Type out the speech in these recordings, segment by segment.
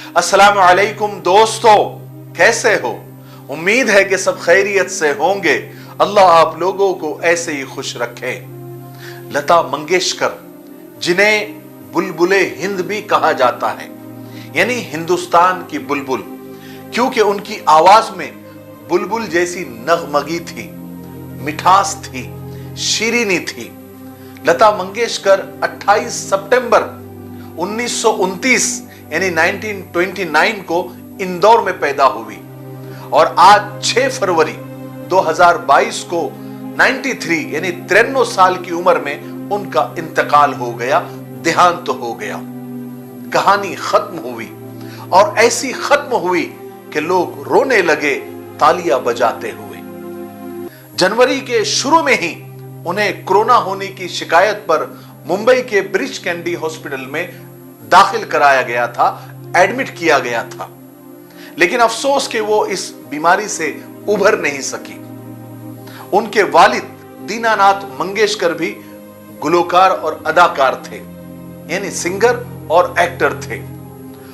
अस्सलामु अलैकुम दोस्तों, कैसे हो? उम्मीद है कि सब खैरियत से होंगे। अल्लाह आप लोगों को ऐसे ही खुश रखे। लता मंगेशकर, जिन्हें बुलबुले हिंद भी कहा जाता है, यानी हिंदुस्तान की बुलबुल, क्योंकि उनकी आवाज में बुलबुल जैसी नगमगी थी, मिठास थी, शीरीनी थी। लता मंगेशकर 28 सितंबर 1929 यानी 1929 को इंदौर में पैदा हुई और आज 6 फरवरी 2022 को 93 यानी 93 साल की उम्र में उनका इंतकाल हो गया, देहांत हो गया। कहानी खत्म हुई और ऐसी खत्म हुई कि लोग रोने लगे तालियां बजाते हुए। जनवरी के शुरू में ही उन्हें कोरोना होने की शिकायत पर मुंबई के ब्रीच कैंडी हॉस्पिटल में दाखिल कराया गया था, एडमिट किया गया था। लेकिन अफसोस कि वो इस बीमारी से उभर नहीं सकी। उनके वालिद दीनानाथ मंगेशकर भी गुलकार और अदाकार थे, यानी सिंगर और एक्टर थे।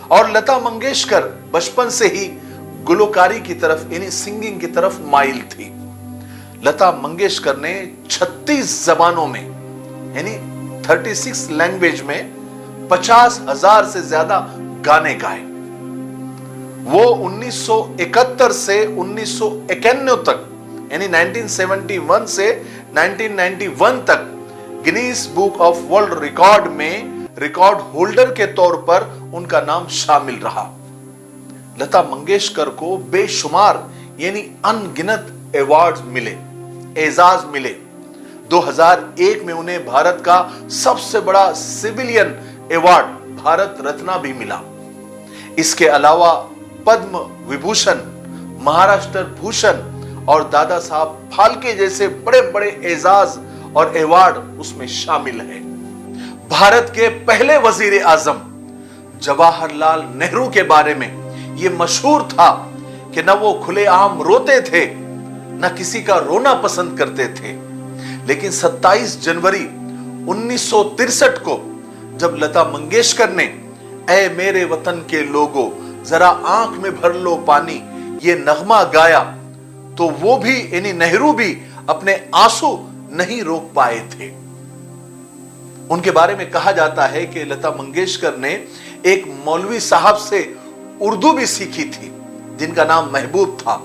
और लता मंगेशकर बचपन से ही गुलकारी की तरफ यानी सिंगिंग की तरफ माइल थी। लता मंगेशकर ने 36 जबानों में यानी 36 लैंग्वेज में 50,000 से ज्यादा गाने गाए। वो 1971 से 1991 तक यानी 1971 से 1991 तक Guinness book of world record में रिकॉर्ड होल्डर के तौर पर उनका नाम शामिल रहा। लता मंगेशकर को बेशुमार यानी अनगिनत अवार्ड्स मिले, एजाज मिले। 2001 में उन्हें भारत का सबसे बड़ा सिविलियन अवार्ड भारत रत्न भी मिला। इसके अलावा पद्म विभूषण, महाराष्ट्र भूषण और दादा साहब फाल्के जैसे बड़े बड़े एजाज और अवार्ड उसमें शामिल हैं। भारत के पहले वजीर आजम जवाहरलाल नेहरू के बारे में यह मशहूर था कि न वो खुलेआम रोते थे न किसी का रोना पसंद करते थे। लेकिन 27 जनवरी 1963 को जब लता मंगेशकर ने ऐ मेरे वतन के लोगों जरा आंख में भर लो पानी ये नगमा गाया, तो वो भी यानी नेहरू भी अपने आंसू नहीं रोक पाए थे। उनके बारे में कहा जाता है कि लता मंगेशकर ने एक मौलवी साहब से उर्दू भी सीखी थी जिनका नाम महबूब था।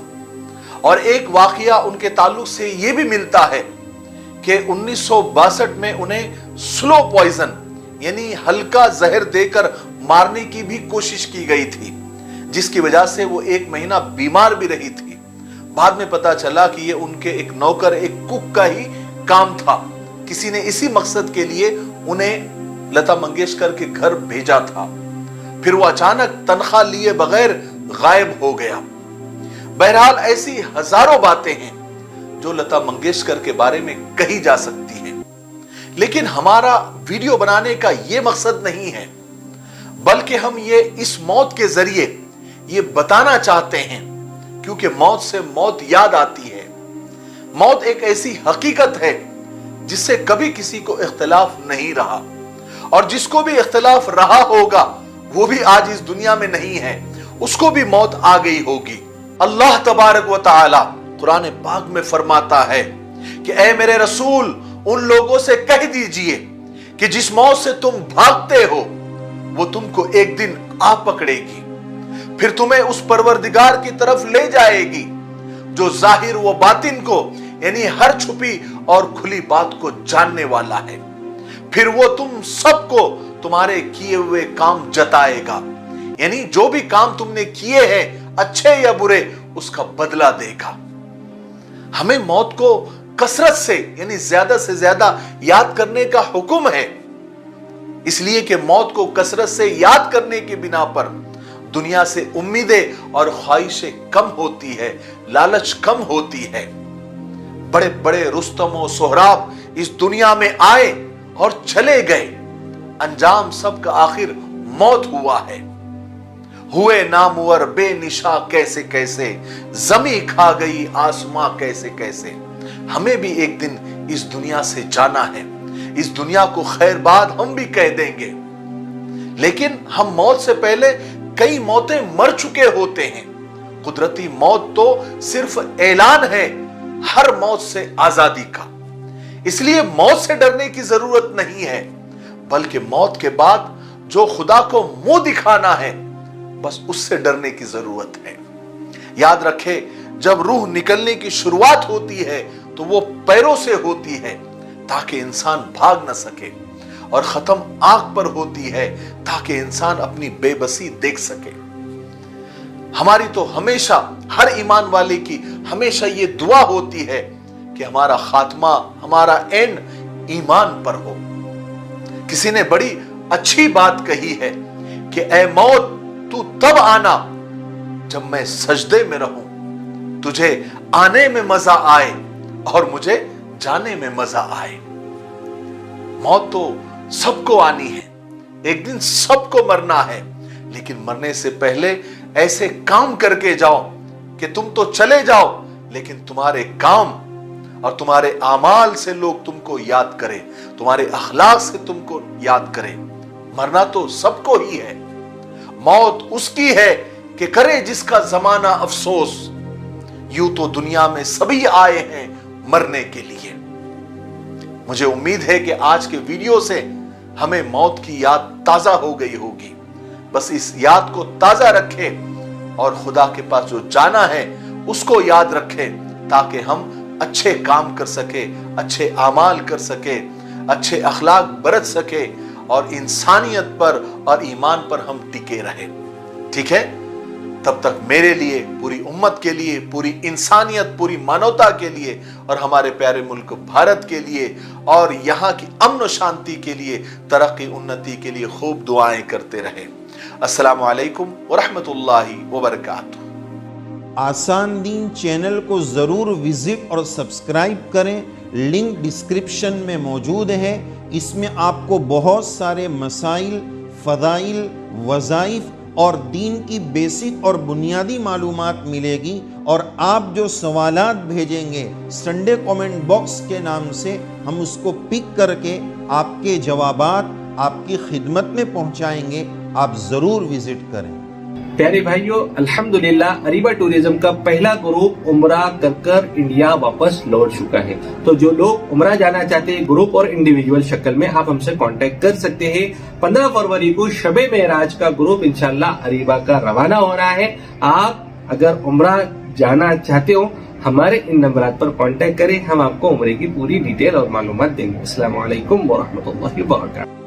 और एक वाकया उनके ताल्लुक से यह भी मिलता है कि 1962 में उन्हें स्लो पॉइजन यानी हल्का जहर देकर मारने की भी कोशिश की गई थी, जिसकी वजह से वो 1 महीना बीमार भी रही थी। बाद में पता चला कि ये उनके एक नौकर, एक कुक का ही काम था। किसी ने इसी मकसद के लिए उन्हें लता मंगेशकर के घर भेजा था। फिर वो अचानक तनख्वाह लिए बगैर गायब हो गया। बहरहाल ऐसी हजारों बातें हैं जो लता मंगेशकर के बारे में कही जा सकती हैं। लेकिन हमारा वीडियो बनाने का यह मकसद नहीं है, बल्कि हम ये इस मौत के जरिए ये बताना चाहते हैं, क्योंकि मौत से मौत याद आती है। मौत एक ऐसी हकीकत है जिससे कभी किसी को इख्तिलाफ नहीं रहा, और जिसको भी इख्तिलाफ रहा होगा वो भी आज इस दुनिया में नहीं है, उसको भी मौत आ गई होगी। अल्लाह तबारक व तआला कुरान पाक में फरमाता है कि ऐ मेरे रसूल उन लोगों से कह दीजिए कि जिस मौत से तुम भागते हो वो तुमको एक दिन आ पकड़ेगी, फिर तुम्हें उस परवरदिगार की तरफ ले जाएगी जो जाहिर व बातिन को यानी हर छुपी और खुली बात को जानने वाला है। फिर वो तुम सबको तुम्हारे किए हुए काम जताएगा, यानी जो भी काम तुमने किए हैं अच्छे या बुरे उसका बदला देगा। हमें मौत को कसरत से यानी ज्यादा से ज्यादा याद करने का हुक्म है, इसलिए कि मौत को कसरत से याद करने की बिना पर दुनिया से उम्मीदें और ख्वाहिशें कम होती है, लालच कम होती है। बड़े बड़े रुस्तम और सोहराब इस दुनिया में आए और चले गए, अंजाम सबका आखिर मौत हुआ है। हुए नामुवर बेनिशा कैसे कैसे, जमी खा गई आसमां कैसे कैसे। हमें भी एक दिन इस दुनिया से जाना है, इस दुनिया को खैर बाद हम भी कह देंगे, लेकिन हम मौत से पहले कई मौतें मर चुके होते हैं। कुदरती मौत तो सिर्फ ऐलान है हर मौत से आजादी का। इसलिए मौत से डरने की जरूरत नहीं है, बल्कि मौत के बाद जो खुदा को मुंह दिखाना है, बस उससे डरने की जरूरत है। याद रखे, जब रूह निकलने की शुरुआत होती है तो वो पैरों से होती है ताकि इंसान भाग न सके, और खत्म आंख पर होती है ताकि इंसान अपनी बेबसी देख सके। हमारी तो हमेशा, हर ईमान वाले की हमेशा ये दुआ होती है कि हमारा खात्मा, हमारा एंड ईमान पर हो। किसी ने बड़ी अच्छी बात कही है कि ऐ मौत, तू तब आना जब मैं सजदे में रहूं, तुझे आने में मजा आए और मुझे जाने में मजा आए। मौत तो सबको आनी है, एक दिन सबको मरना है, लेकिन मरने से पहले ऐसे काम करके जाओ कि तुम तो चले जाओ, लेकिन तुम्हारे काम और तुम्हारे आमाल से लोग तुमको याद करें, तुम्हारे अखलाक से तुमको याद करें। मरना तो सबको ही है। मौत उसकी है कि करे जिसका जमाना अफसोस। यूं तो दुनिया में सभी आए हैं मरने के लिए। मुझे उम्मीद है कि आज के वीडियो से हमें मौत की याद ताजा हो गई होगी। बस इस याद को ताजा रखें और खुदा के पास जो जाना है उसको याद रखें, ताकि हम अच्छे काम कर सके, अच्छे आमाल कर सके, अच्छे अखलाक बरत सके और इंसानियत पर और ईमान पर हम टिके रहे। ठीक है? तब तक मेरे लिए, पूरी उम्मत के लिए, पूरी इंसानियत, पूरी मानवता के लिए और हमारे प्यारे मुल्क भारत के लिए और यहाँ की अमन शांति के लिए, तरक्की उन्नति के लिए खूब दुआएं करते रहे। अस्सलामु अलैकुम व रहमतुल्लाहि व बरकातुहू। आसान दीन चैनल को ज़रूर विजिट और सब्सक्राइब करें। लिंक डिस्क्रिप्शन में मौजूद है। इसमें आपको बहुत सारे मसाइल, फ़दाइल, वज़ाइफ और दीन की बेसिक और बुनियादी मालूमात मिलेगी। और आप जो सवालात भेजेंगे संडे कमेंट बॉक्स के नाम से, हम उसको पिक करके आपके जवाबात आपकी खिदमत में पहुंचाएंगे। आप ज़रूर विजिट करें। प्यारे भाइयों, अल्हम्दुलिल्लाह अरीबा टूरिज्म का पहला ग्रुप उम्रा कर इंडिया वापस लौट चुका है। तो जो लोग उम्रा जाना चाहते हैं ग्रुप और इंडिविजुअल शक्ल में, आप हमसे कांटेक्ट कर सकते हैं। 15 फरवरी को शबे मेराज का ग्रुप इंशाल्लाह अरीबा का रवाना हो रहा है। आप अगर उम्रा जाना चाहते हो, हमारे इन नंबरात पर कांटेक्ट करें, हम आपको उम्रे की पूरी डिटेल और मालूमात देंगे। अस्सलामु अलैकुम व रहमतुल्लाहि व बरकातहू।